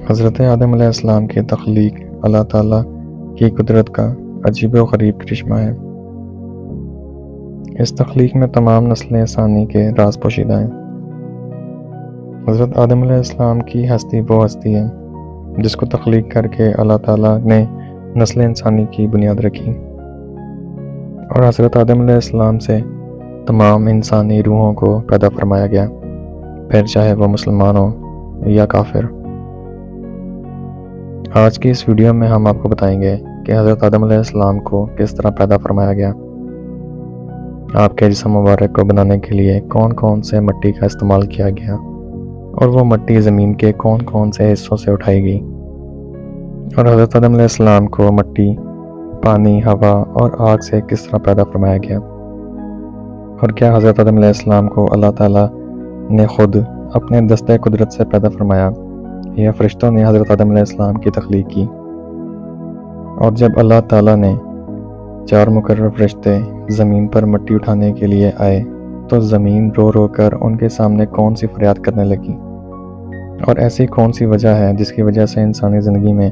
حضرت آدم علیہ السلام کی تخلیق اللہ تعالیٰ کی قدرت کا عجیب و غریب کرشمہ ہے۔ اس تخلیق میں تمام نسل انسانی کے راز پوشیدہ ہیں۔ حضرت آدم علیہ السلام کی ہستی وہ ہستی ہے جس کو تخلیق کر کے اللہ تعالیٰ نے نسل انسانی کی بنیاد رکھی، اور حضرت آدم علیہ السلام سے تمام انسانی روحوں کو پیدا فرمایا گیا، پھر چاہے وہ مسلمان ہوں یا کافر۔ آج کی اس ویڈیو میں ہم آپ کو بتائیں گے کہ حضرت آدم علیہ السلام کو کس طرح پیدا فرمایا گیا، آپ کے جسم مبارک کو بنانے کے لیے کون کون سے مٹی کا استعمال کیا گیا، اور وہ مٹی زمین کے کون کون سے حصوں سے اٹھائی گئی، اور حضرت آدم علیہ السلام کو مٹی، پانی، ہوا اور آگ سے کس طرح پیدا فرمایا گیا، اور کیا حضرت آدم علیہ السلام کو اللہ تعالیٰ نے خود اپنے دستِ قدرت سے پیدا فرمایا یا فرشتوں نے حضرت آدم علیہ السلام کی تخلیق کی۔ اور جب اللہ تعالیٰ نے 4 مقرر فرشتے زمین پر مٹی اٹھانے کے لیے آئے تو زمین رو رو کر ان کے سامنے کون سی فریاد کرنے لگی، اور ایسی کون سی وجہ ہے جس کی وجہ سے انسانی زندگی میں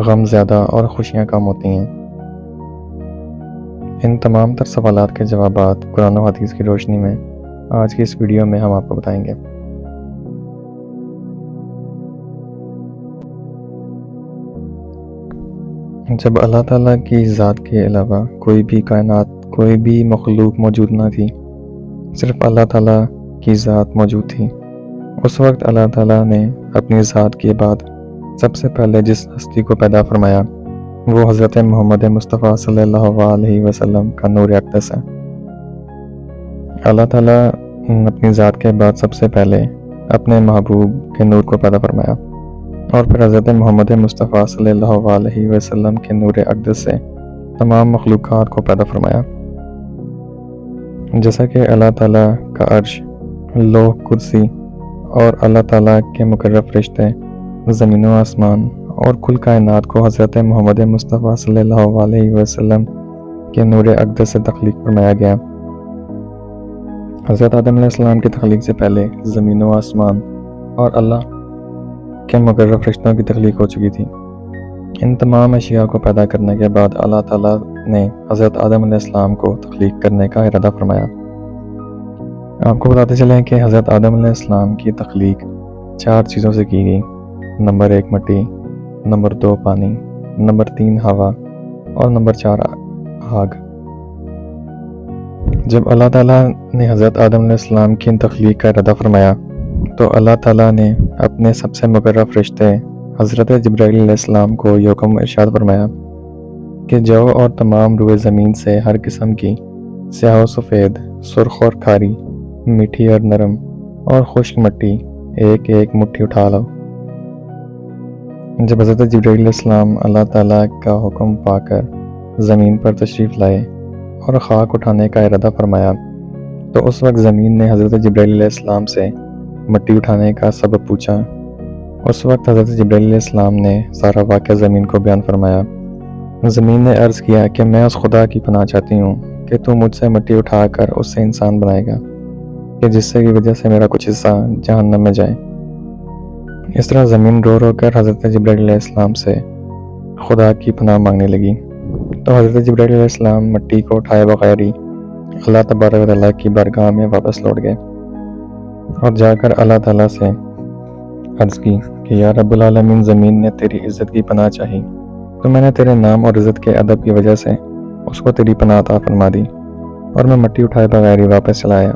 غم زیادہ اور خوشیاں کم ہوتی ہیں۔ ان تمام تر سوالات کے جوابات قرآن و حدیث کی روشنی میں آج کی اس ویڈیو میں ہم آپ کو بتائیں گے۔ جب اللہ تعالیٰ کی ذات کے علاوہ کوئی بھی کائنات، کوئی بھی مخلوق موجود نہ تھی، صرف اللہ تعالیٰ کی ذات موجود تھی، اس وقت اللہ تعالیٰ نے اپنی ذات کے بعد سب سے پہلے جس ہستی کو پیدا فرمایا وہ حضرت محمد مصطفیٰ صلی اللہ علیہ وسلم کا نور اقدس ہے۔ اللہ تعالیٰ اپنی ذات کے بعد سب سے پہلے اپنے محبوب کے نور کو پیدا فرمایا، اور پھر حضرت محمد مصطفیٰ صلی اللہ علیہ وسلم کے نور اقدس سے تمام مخلوقات کو پیدا فرمایا۔ جیسا کہ اللہ تعالیٰ کا عرش، لوح، کرسی اور اللہ تعالیٰ کے مقرر فرشتے، زمین و آسمان اور کل کائنات کو حضرت محمد مصطفیٰ صلی اللہ علیہ وسلم کے نور اقدس سے تخلیق فرمایا گیا۔ حضرت آدم علیہ السلام کی تخلیق سے پہلے زمین و آسمان اور اللہ کے مقرر فرشتوں کی تخلیق ہو چکی تھی۔ ان تمام اشیاء کو پیدا کرنے کے بعد اللہ تعالیٰ نے حضرت آدم علیہ السلام کو تخلیق کرنے کا ارادہ فرمایا۔ آپ کو بتاتے چلیں کہ حضرت آدم علیہ السلام کی تخلیق 4 چیزوں سے کی گئی۔ نمبر 1 مٹی، نمبر 2 پانی، نمبر 3 ہوا، اور نمبر 4 آگ۔ جب اللہ تعالیٰ نے حضرت آدم علیہ السلام کی تخلیق کا ارادہ فرمایا تو اللہ تعالیٰ نے اپنے سب سے مقرر فرشتے حضرت جبرائیل علیہ السلام کو یہ حکم ارشاد فرمایا کہ جاؤ اور تمام روئے زمین سے ہر قسم کی سیاہ و سفید، سرخ اور کھاری، میٹھی اور نرم اور خشک مٹی ایک ایک مٹھی اٹھا لو۔ جب حضرت جبرائیل علیہ السلام اللہ تعالیٰ کا حکم پا کر زمین پر تشریف لائے اور خاک اٹھانے کا ارادہ فرمایا تو اس وقت زمین نے حضرت جبرائیل علیہ السلام سے مٹی اٹھانے کا سبب پوچھا۔ اس وقت حضرت جبرائیل علیہ السلام نے سارا واقعہ زمین کو بیان فرمایا۔ زمین نے عرض کیا کہ میں اس خدا کی پناہ چاہتی ہوں کہ تو مجھ سے مٹی اٹھا کر اس سے انسان بنائے گا کہ جس سے کی وجہ سے میرا کچھ حصہ جہنم میں جائے۔ اس طرح زمین رو رو کر حضرت جبرائیل علیہ السلام سے خدا کی پناہ مانگنے لگی، تو حضرت جبرائیل علیہ السلام مٹی کو اٹھائے بغیر ہی اللہ تبارک و تعالیٰ کی بارگاہ میں واپس لوٹ گئے اور جا کر اللہ تعالیٰ سے عرض کی کہ یا رب العالمین، زمین نے تیری عزت کی پناہ چاہی تو میں نے تیرے نام اور عزت کے ادب کی وجہ سے اس کو تیری پناہ عطا فرما دی، اور میں مٹی اٹھائے بغیر ہی واپس چلا آیا۔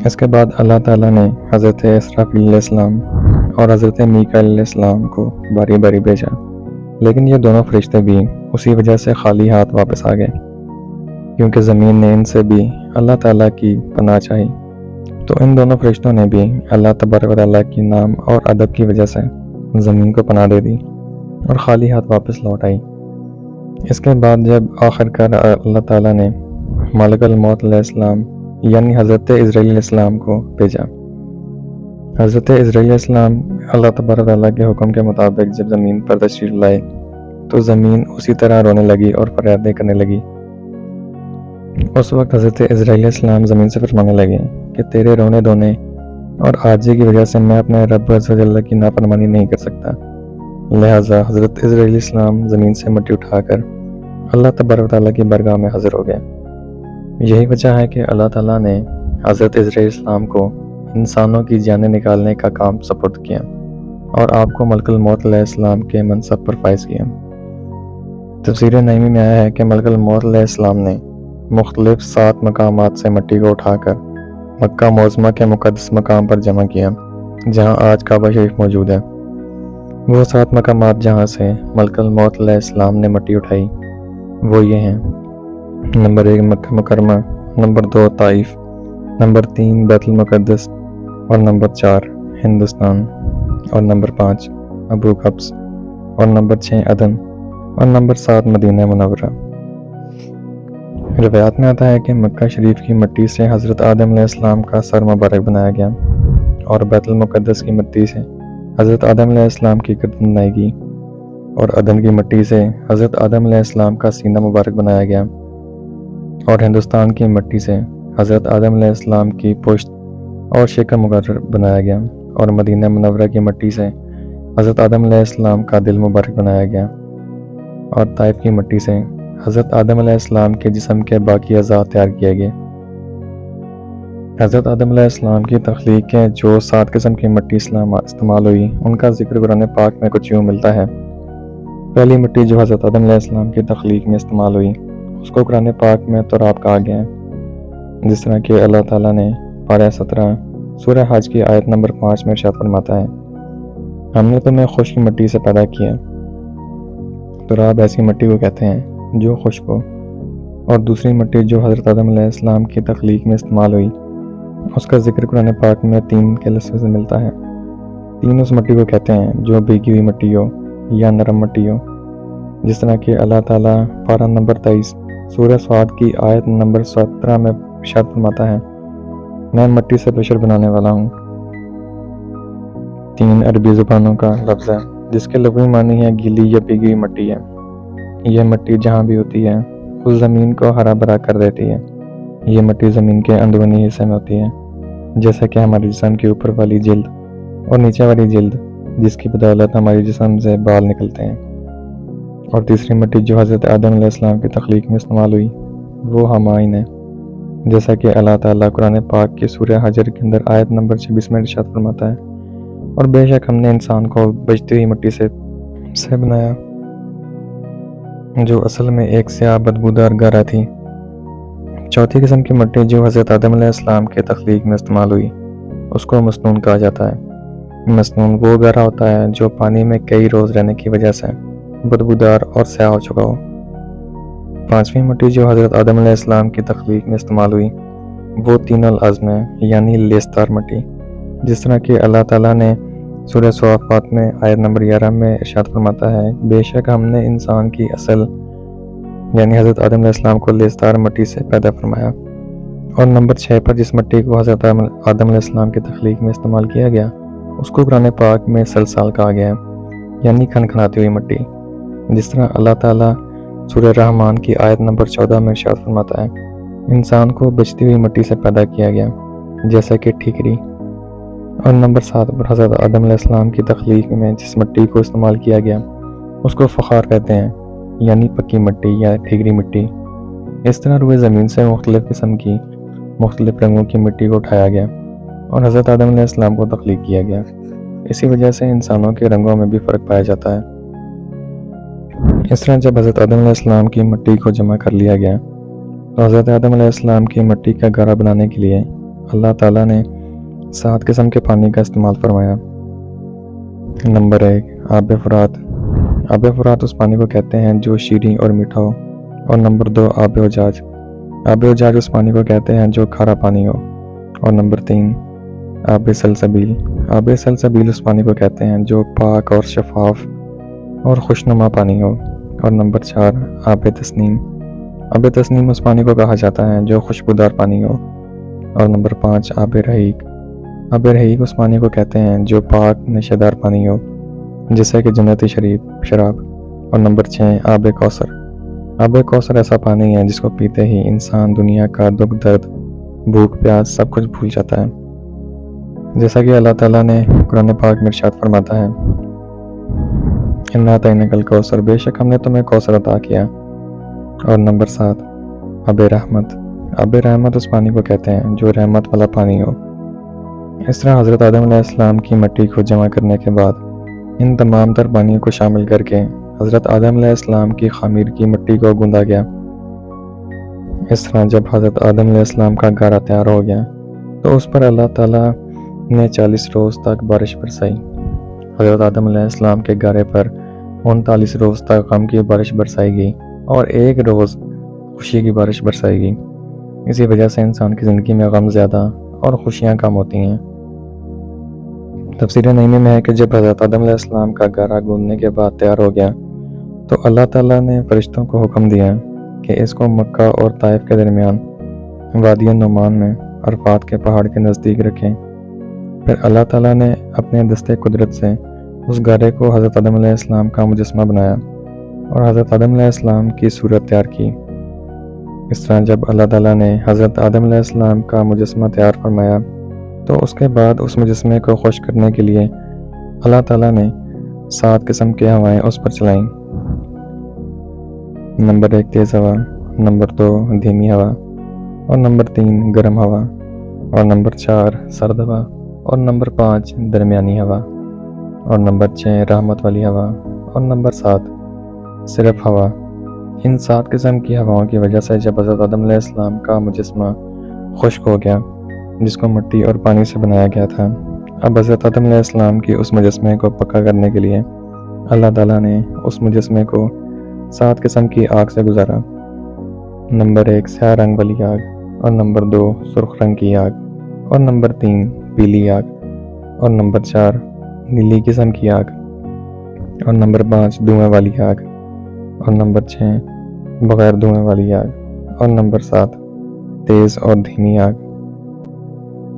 اس کے بعد اللہ تعالیٰ نے حضرت اسرافیل علیہ السلام اور حضرت میکائیل علیہ السلام کو باری باری بھیجا، لیکن یہ دونوں فرشتے بھی اسی وجہ سے خالی ہاتھ واپس آ گئے کیونکہ زمین نے ان سے بھی اللہ تعالیٰ کی پناہ چاہی، تو ان دونوں فرشتوں نے بھی اللہ تبارک و تعالیٰ کی نام اور ادب کی وجہ سے زمین کو پناہ دے دی اور خالی ہاتھ واپس لوٹ آئی۔ اس کے بعد جب آخر کار اللہ تعالیٰ نے ملک الموت علیہ السلام یعنی حضرت عزرائیل علیہ السلام کو بھیجا، حضرت عزرائیل علیہ السلام اللہ تبارک و تعالیٰ کے حکم کے مطابق جب زمین پر تشریف لائے تو زمین اسی طرح رونے لگی اور فریادیں کرنے لگی۔ اس وقت حضرت عزرائیل علیہ السلام زمین سے فرمانے لگے کہ تیرے رونے دھونے اور عاجزی کی وجہ سے میں اپنے رب عز و جل کی نافرمانی نہیں کر سکتا۔ لہٰذا حضرت عزرائیل علیہ السلام زمین سے مٹی اٹھا کر اللہ تبارک و تعالیٰ کی بارگاہ میں حاضر ہو گئے۔ یہی وجہ ہے کہ اللہ تعالیٰ نے حضرت عزرائیل علیہ السلام کو انسانوں کی جانیں نکالنے کا کام سپرد کیا اور آپ کو ملک الموت علیہ السلام کے منصب پر فائز کیا۔ تفسیر نعیمی میں آیا ہے کہ ملک الموت علیہ السلام نے مختلف 7 مقامات سے مٹی کو اٹھا کر مکہ معظمہ کے مقدس مقام پر جمع کیا جہاں آج کعبہ شریف موجود ہے۔ وہ 7 مقامات جہاں سے ملک الموت علیہ السلام نے مٹی اٹھائی وہ یہ ہیں: نمبر 1 مکہ مکرمہ، نمبر 2 طائف، نمبر 3 بیت المقدس، اور نمبر 4 ہندوستان، اور نمبر 5 ابو قبس، اور نمبر 6 عدن، اور نمبر 7 مدینہ منورہ۔ روایات میں آتا ہے کہ مکہ شریف کی مٹی سے حضرت آدم علیہ السلام کا سر مبارک بنایا گیا اور بیت المقدس کی مٹی سے حضرت آدم علیہ السلام کی گردن بنائی گئی اور عدن کی مٹی سے حضرت آدم علیہ السلام کا سینہ مبارک بنایا گیا اور ہندوستان کی مٹی سے حضرت آدم علیہ السلام کی پشت اور شکم مقرر بنایا گیا اور مدینہ منورہ کی مٹی سے حضرت آدم علیہ السلام کا دل مبارک بنایا گیا اور طائف کی مٹی سے حضرت آدم علیہ السلام کے جسم کے باقی اعضاء تیار کیے گئے۔ حضرت آدم علیہ السلام کی تخلیق کے جو 7 قسم کی مٹی استعمال ہوئی ان کا ذکر قرآن پاک میں کچھ یوں ملتا ہے۔ پہلی مٹی جو حضرت آدم علیہ السلام کی تخلیق میں استعمال ہوئی اس کو قرآن پاک میں تراب کہا گیا ہے، جس طرح کہ اللہ تعالیٰ نے پارہ 17 سورہ حج کی آیت نمبر 5 میں ارشاد فرماتا ہے: ہم نے تمہیں خشک مٹی سے پیدا کیا۔ تراب ایسی مٹی کو کہتے ہیں جو خشک ہو، اور دوسری مٹی جو حضرت آدم علیہ السلام کی تخلیق میں استعمال ہوئی اس کا ذکر قرآن پاک میں 3 کے لفظ سے ملتا ہے۔ 3 اس مٹی کو کہتے ہیں جو بھیگی ہوئی مٹی ہو یا نرم مٹی ہو، جس طرح کہ اللہ تعالیٰ پارہ نمبر 23 سورہ صاد کی آیت نمبر 17 میں ارشاد فرماتا ہے: میں مٹی سے بشر بنانے والا ہوں۔ 3 عربی زبانوں کا لفظ ہے جس کے لغوی معنی ہے گیلی یا بھیگی ہوئی مٹی ہے۔ یہ مٹی جہاں بھی ہوتی ہے اس زمین کو ہرا بھرا کر دیتی ہے۔ یہ مٹی زمین کے اندرونی حصے میں ہوتی ہے، جیسا کہ ہمارے جسم کے اوپر والی جلد اور نیچے والی جلد، جس کی بدولت ہمارے جسم سے بال نکلتے ہیں۔ اور تیسری مٹی جو حضرت آدم علیہ السلام کی تخلیق میں استعمال ہوئی وہ ہمائن ہے، جیسا کہ اللہ تعالیٰ قرآن پاک کی سورہ حجر کے اندر آیت نمبر 26 میں ارشاد فرماتا ہے: اور بے شک ہم نے انسان کو بجتی ہوئی مٹی سے بنایا جو اصل میں ایک سیاہ بدبودار گارہ تھی۔ چوتھی قسم کی مٹی جو حضرت آدم علیہ السلام کے تخلیق میں استعمال ہوئی اس کو مسنون کہا جاتا ہے۔ مسنون وہ گارہ ہوتا ہے جو پانی میں کئی روز رہنے کی وجہ سے بدبودار اور سیاہ ہو چکا ہو۔ پانچویں مٹی جو حضرت آدم علیہ السلام کی تخلیق میں استعمال ہوئی وہ تین العظم ہے، یعنی لیسدار مٹی، جس طرح کہ اللہ تعالیٰ نے سورہ صافات میں آیت نمبر 11 میں ارشاد فرماتا ہے: بے شک ہم نے انسان کی اصل یعنی حضرت آدم علیہ السلام کو لیسدار مٹی سے پیدا فرمایا۔ اور نمبر 6 پر جس مٹی کو حضرت آدم علیہ السلام کی تخلیق میں استعمال کیا گیا اس کو قرآن پاک میں سلسال کہا گیا ہے، یعنی کھنکھناتی ہوئی مٹی، جس طرح اللہ تعالیٰ سورہ رحمان کی آیت نمبر 14 میں ارشاد فرماتا ہے: انسان کو بجتی ہوئی مٹی سے پیدا کیا گیا جیسا کہ ٹھیکری۔ اور نمبر 7 پر حضرت آدم علیہ السلام کی تخلیق میں جس مٹی کو استعمال کیا گیا اس کو فخار کہتے ہیں، یعنی پکی مٹی یا ٹھیکری مٹی۔ اس طرح روئے زمین سے مختلف قسم کی مختلف رنگوں کی مٹی کو اٹھایا گیا اور حضرت آدم علیہ السلام کو تخلیق کیا گیا۔ اسی وجہ سے انسانوں کے رنگوں میں بھی فرق پایا جاتا ہے۔ اس طرح جب حضرت آدم علیہ السلام کی مٹی کو جمع کر لیا گیا تو حضرت آدم علیہ السلام کی مٹی کا گارہ بنانے کے لیے اللہ تعالیٰ نے 7 قسم کے پانی کا استعمال فرمایا۔ نمبر 1 آب فرات۔ آب فرات اس پانی کو کہتے ہیں جو شیریں اور میٹھا ہو۔ اور نمبر 2 آب اجاج۔ آب اجاج اس پانی کو کہتے ہیں جو کھارا پانی ہو۔ اور نمبر 3 آب سلسبیل۔ آب سلسبیل اس پانی کو کہتے ہیں جو پاک اور شفاف اور خوشنما پانی ہو۔ اور نمبر 4 آب تسنیم۔ آب تسنیم اس پانی کو کہا جاتا ہے جو خوشبودار پانی ہو۔ اور نمبر 5 آب رحیق۔ آب رحیق اس پانی کو کہتے ہیں جو پاک نشے دار پانی ہو، جیسے کہ جنتی شراب۔ اور نمبر 6 آب کوثر۔ آب کوثر ایسا پانی ہے جس کو پیتے ہی انسان دنیا کا دکھ درد بھوک پیاس سب کچھ بھول جاتا ہے۔ جیسا کہ اللہ تعالیٰ نے قرآن پاک میں ارشاد فرماتا ہے، اِنَّا أَعْطَيْنَاكَ الْكَوْثَرَ، بے شک ہم نے تمہیں کوثر عطا کیا۔ اور نمبر 7، آب رحمت۔ آب رحمت اس پانی کو کہتے ہیں جو رحمت والا پانی ہو۔ اس طرح حضرت آدم علیہ السلام کی مٹی کو جمع کرنے کے بعد ان تمام تر پانیوں کو شامل کر کے حضرت آدم علیہ السلام کی خمیر کی مٹی کو گوندا گیا۔ اس طرح جب حضرت آدم علیہ السلام کا گارا تیار ہو گیا تو اس پر اللہ تعالیٰ نے 40 روز تک بارش برسائی۔ حضرت آدم علیہ السلام کے گارے پر 39 روز تک غم کی بارش برسائی گئی اور 1 روز خوشی کی بارش برسائی گئی۔ اسی وجہ سے انسان کی زندگی میں غم زیادہ اور خوشیاں کم ہوتی ہیں۔ تفسیر نعیمی میں ہے کہ جب حضرت آدم علیہ السلام کا گارا گوندنے کے بعد تیار ہو گیا تو اللہ تعالیٰ نے فرشتوں کو حکم دیا کہ اس کو مکہ اور طائف کے درمیان وادی نعمان میں عرفات کے پہاڑ کے نزدیک رکھیں۔ پھر اللہ تعالیٰ نے اپنے دستے قدرت سے اس گارے کو حضرت آدم علیہ السلام کا مجسمہ بنایا اور حضرت آدم علیہ السلام کی صورت تیار کی۔ اس طرح جب اللہ تعالیٰ نے حضرت آدم علیہ السلام کا مجسمہ تیار فرمایا تو اس کے بعد اس مجسمے کو خشک کرنے کے لیے اللہ تعالیٰ نے 7 قسم کی ہوائیں اس پر چلائیں۔ نمبر 1 تیز ہوا، نمبر 2 دھیمی ہوا، اور نمبر 3 گرم ہوا، اور نمبر 4 سرد ہوا، اور نمبر 5 درمیانی ہوا، اور نمبر 6 رحمت والی ہوا، اور نمبر 7 صرف ہوا۔ ان 7 قسم کی ہواؤں کی وجہ سے جب حضرت آدم علیہ السلام کا مجسمہ خشک ہو گیا جس کو مٹی اور پانی سے بنایا گیا تھا، اب حضرت آدم علیہ السلام کی اس مجسمے کو پکا کرنے کے لیے اللہ تعالیٰ نے اس مجسمے کو 7 قسم کی آگ سے گزارا۔ نمبر 1 سیاہ رنگ والی آگ، اور نمبر 2 سرخ رنگ کی آگ، اور نمبر 3 پیلی آگ، اور نمبر 4 نیلی قسم کی آگ، اور نمبر 5 دھوئیں والی آگ، اور نمبر 6 بغیر دھوئیں والی آگ، اور نمبر 7 تیز اور دھیمی آگ۔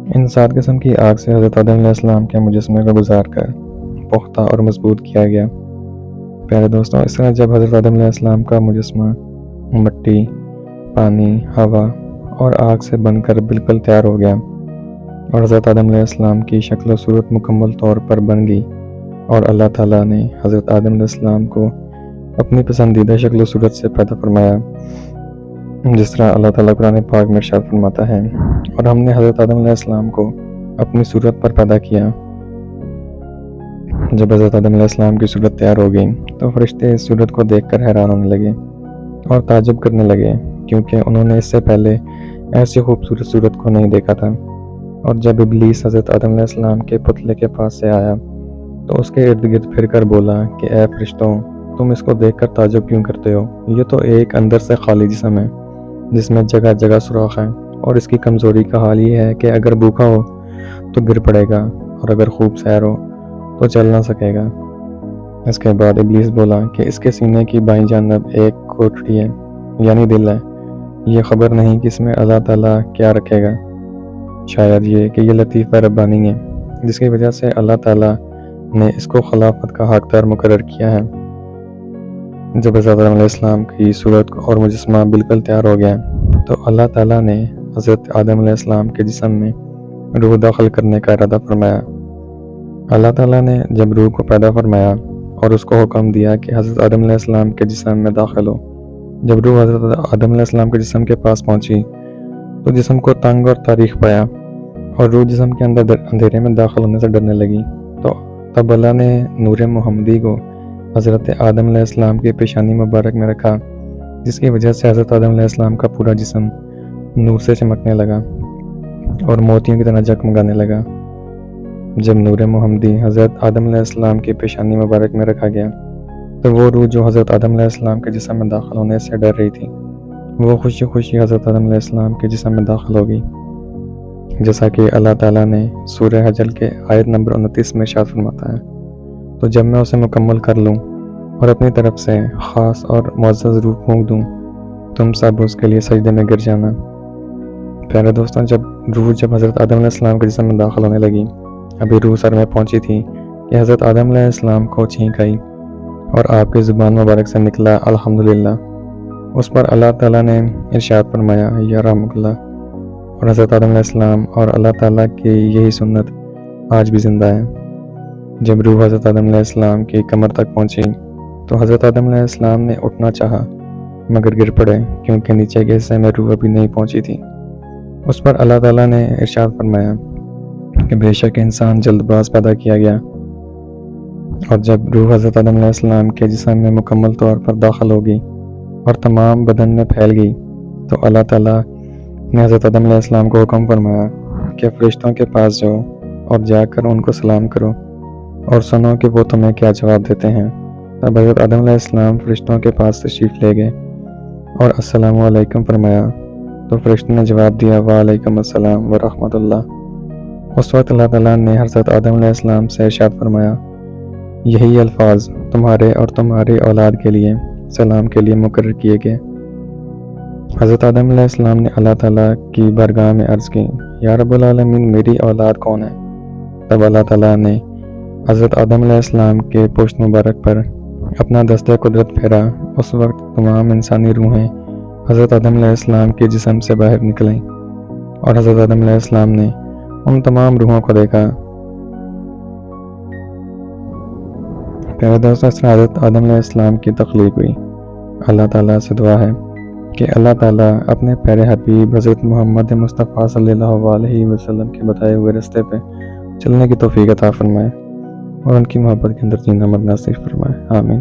ان 7 قسم کی آگ سے حضرت آدم علیہ السلام کے مجسمے کو گزار کر پختہ اور مضبوط کیا گیا۔ پیارے دوستوں، اس طرح جب حضرت آدم علیہ السلام کا مجسمہ مٹی، پانی، ہوا اور آگ سے بن کر بالکل تیار ہو گیا اور حضرت آدم علیہ السلام کی شکل و صورت مکمل طور پر بن گئی اور اللہ تعالیٰ نے حضرت آدم علیہ السلام کو اپنی پسندیدہ شکل و صورت سے پیدا فرمایا، جس طرح اللہ تعالیٰ قرآن پاک میں ارشاد فرماتا ہے، اور ہم نے حضرت آدم علیہ السلام کو اپنی صورت پر پیدا کیا۔ جب حضرت آدم علیہ السلام کی صورت تیار ہو گئی تو فرشتے اس صورت کو دیکھ کر حیران ہونے لگے اور تعجب کرنے لگے، کیونکہ انہوں نے اس سے پہلے ایسی خوبصورت صورت کو نہیں دیکھا تھا۔ اور جب ابلیس حضرت آدم علیہ السلام کے پتلے کے پاس سے آیا تو اس کے ارد گرد پھر کر بولا کہ اے فرشتوں، تم اس کو دیکھ کر تعجب کیوں کرتے ہو؟ یہ تو ایک اندر سے خالی جسم ہے جس میں جگہ جگہ سوراخ ہے، اور اس کی کمزوری کا حال یہ ہے کہ اگر بھوکا ہو تو گر پڑے گا اور اگر خوب سیر ہو تو چل نہ سکے گا۔ اس کے بعد ابلیس بولا کہ اس کے سینے کی بائیں جانب ایک کوٹڑی ہے، یعنی دل ہے۔ یہ خبر نہیں کہ اس میں اللہ تعالیٰ کیا رکھے گا، شاید یہ کہ یہ لطیفہ ربانی ہے جس کی وجہ سے اللہ تعالیٰ نے اس کو خلافت کا حقدار مقرر کیا ہے۔ جب حضرت آدم علیہ السلام کی صورت اور مجسمہ بالکل تیار ہو گیا تو اللہ تعالیٰ نے حضرت آدم علیہ السلام کے جسم میں روح داخل کرنے کا ارادہ فرمایا۔ اللہ تعالیٰ نے جب روح کو پیدا فرمایا اور اس کو حکم دیا کہ حضرت آدم علیہ السلام کے جسم میں داخل ہو، جب روح حضرت آدم علیہ السلام کے جسم کے پاس پہنچی تو جسم کو تنگ اور تاریخ پایا اور روح جسم کے اندر اندھیرے میں داخل ہونے سے ڈرنے لگی۔ تو تب اللہ نے نور محمدی کو حضرت آدم علیہ السلام کی پیشانی مبارک میں رکھا، جس کی وجہ سے حضرت آدم علیہ السلام کا پورا جسم نور سے چمکنے لگا اور موتیوں کی طرح جگمگانے لگا۔ جب نور محمدی حضرت آدم علیہ السلام کی پیشانی مبارک میں رکھا گیا تو وہ روح جو حضرت آدم علیہ السلام کے جسم میں داخل ہونے سے ڈر رہی تھی وہ خوشی خوشی حضرت آدم علیہ السلام کے جسم میں داخل ہو گئی، جیسا کہ اللہ تعالیٰ نے سورہ حجر کے آیت نمبر 29 میں ارشاد فرماتا ہے، تو جب میں اسے مکمل کر لوں اور اپنی طرف سے خاص اور معزز روح پھونک دوں تم سب اس کے لیے سجدے میں گر جانا۔ پیارے دوستوں، جب حضرت آدم علیہ السلام کے جسم میں داخل ہونے لگی، ابھی روح سر میں پہنچی تھی کہ حضرت آدم علیہ السلام کو چھینک آئی اور آپ کی زبان مبارک سے نکلا الحمدللہ۔ اس پر اللہ تعالیٰ نے ارشاد فرمایا یا رحمک اللہ، اور حضرت آدم علیہ السلام اور اللہ تعالیٰ کی یہی سنت آج بھی زندہ ہے۔ جب روح حضرت آدم علیہ السلام کی کمر تک پہنچی تو حضرت آدم علیہ السلام نے اٹھنا چاہا مگر گر پڑے کیونکہ نیچے کے حصے میں روح ابھی نہیں پہنچی تھی۔ اس پر اللہ تعالیٰ نے ارشاد فرمایا کہ بے شک انسان جلد باز پیدا کیا گیا، اور جب روح حضرت آدم علیہ السلام کے جسم میں مکمل طور پر داخل ہوگی اور تمام بدن میں پھیل گئی تو اللہ تعالیٰ نے حضرت آدم علیہ السلام کو حکم فرمایا کہ فرشتوں کے پاس جاؤ اور جا کر ان کو سلام کرو اور سنو کہ وہ تمہیں کیا جواب دیتے ہیں۔ تب حضرت آدم علیہ السلام فرشتوں کے پاس تشریف لے گئے اور السلام علیکم فرمایا تو فرشتوں نے جواب دیا وعلیکم السلام ورحمۃ اللہ۔ اس وقت اللہ تعالیٰ نے حضرت آدم علیہ السلام سے ارشاد فرمایا یہی الفاظ تمہارے اور تمہاری اولاد کے لیے سلام کے لیے مقرر کیے گئے۔ حضرت آدم علیہ السلام نے اللہ تعالیٰ کی بارگاہ میں عرض کی یا رب العالمین میری اولاد کون ہے؟ تب اللہ تعالیٰ نے حضرت آدم علیہ السلام کے پشت مبارک پر اپنا دستِ قدرت پھیرا۔ اس وقت تمام انسانی روحیں حضرت آدم علیہ السلام کے جسم سے باہر نکلیں اور حضرت آدم علیہ السلام نے ان تمام روحوں کو دیکھا۔ پیارے دوستو، اس طرح حضرت آدم علیہ السلام کی تخلیق ہوئی۔ اللہ تعالیٰ سے دعا ہے کہ اللہ تعالیٰ اپنے پیارے حبیب حضرت محمد مصطفیٰ صلی اللہ علیہ وسلم کے بتائے ہوئے راستے پہ چلنے کی توفیق عطا فرمائے اور ان کی محبت کے اندر جینا مرنا نصیب فرمائے۔ آمین۔